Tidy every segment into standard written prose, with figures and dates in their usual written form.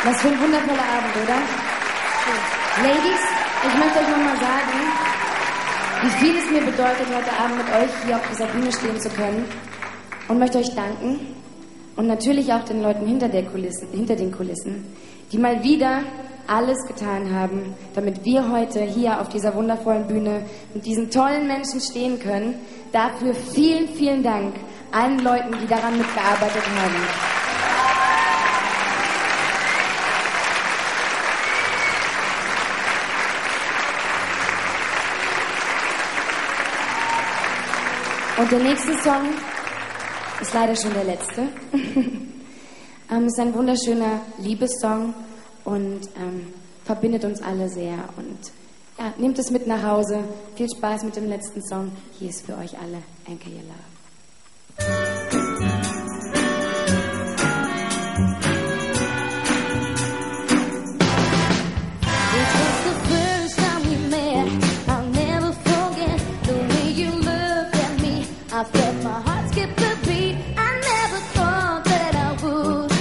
Was für ein wundervoller Abend, oder? Ladies, ich möchte euch nochmal sagen, wie viel es mir bedeutet, heute Abend mit euch hier auf dieser Bühne stehen zu können. Und möchte euch danken. Und natürlich auch den Leuten hinter den Kulissen, die mal wieder alles getan haben, damit wir heute hier auf dieser wundervollen Bühne mit diesen tollen Menschen stehen können. Dafür vielen, vielen Dank allen Leuten, die daran mitgearbeitet haben. Und der nächste Song ist leider schon der letzte. Ist ein wunderschöner Liebessong und verbindet uns alle sehr. Und ja, nehmt es mit nach Hause. Viel Spaß mit dem letzten Song. Hier ist für euch alle Anchor Your Love. I felt my heart skip a beat. I never thought that I would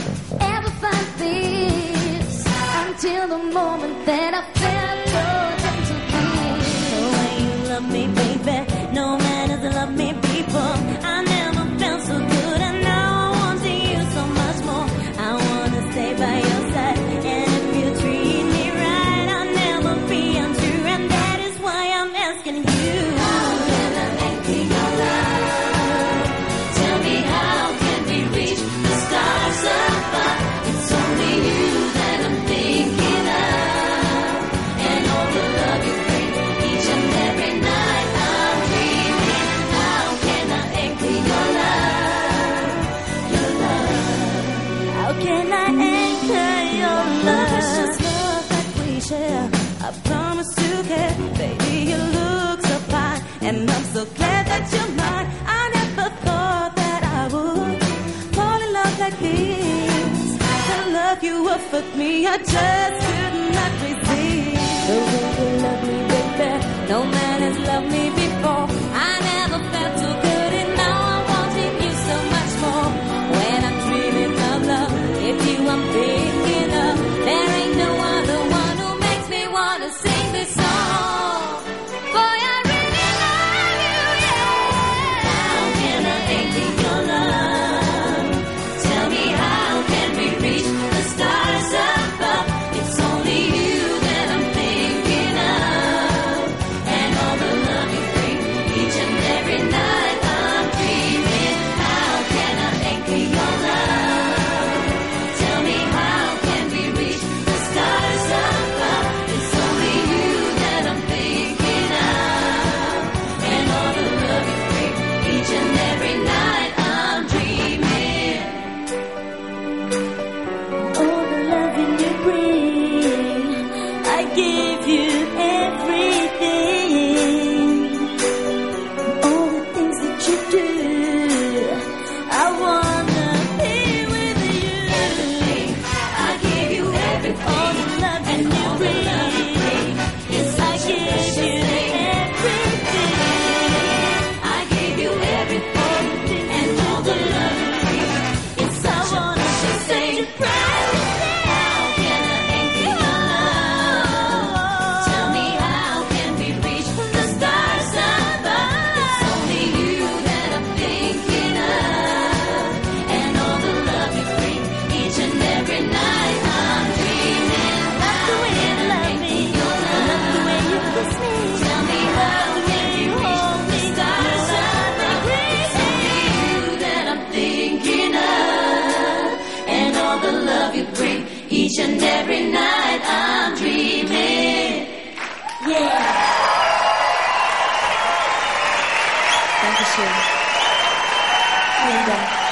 ever find this until the moment that I felt your gentle kiss. The way you love me, baby, no man has loved me before. I never felt so good, and now I want you so much more. I wanna stay by your side, and if you treat me right, I'll never be untrue, and that is why I'm asking you. How can I anchor your love? I promise to care, baby, you look so fine, and I'm so glad that you're mine. I never thought that I would fall in love like this. The love you offered me, I just could not resist. The way you love me, baby, no man has loved me before. I never felt so good, and now I'm wanting you so much more. When I'm dreaming of love, if you I'm thinking of, there ain't no other one who makes me wanna sing this song. Boy, I really love you, yeah. How can I anchor your love? Tell me, how can we reach the stars above? It's only you that I'm thinking of, and all the love you bring each and every night I'm dreaming. How can I anchor your love? Tell me, how can we reach the stars above? It's only you that I'm thinking of, and all the love you bring each and every night I'm dreaming. All the loving you bring, I give you everything. All the things that you do, I wanna be with you. Everything, I give you everything. All the loving And you all the love you bring, bring is I such a give precious you thing. everything. I give you everything, and all the love you bring is I such a wanna precious set thing. you proud. How can I anchor your love? Tell me, how can we reach the stars above? It's only you that I'm thinking of, and all the love you bring each and every night I'm dreaming. Love the way you love me, love the way you kiss me. Tell me, how can we reach the stars above? It's only you that I'm thinking of, and all the love you bring each and every night I'm dreaming. Yeah. Dankeschön. Vielen Dank.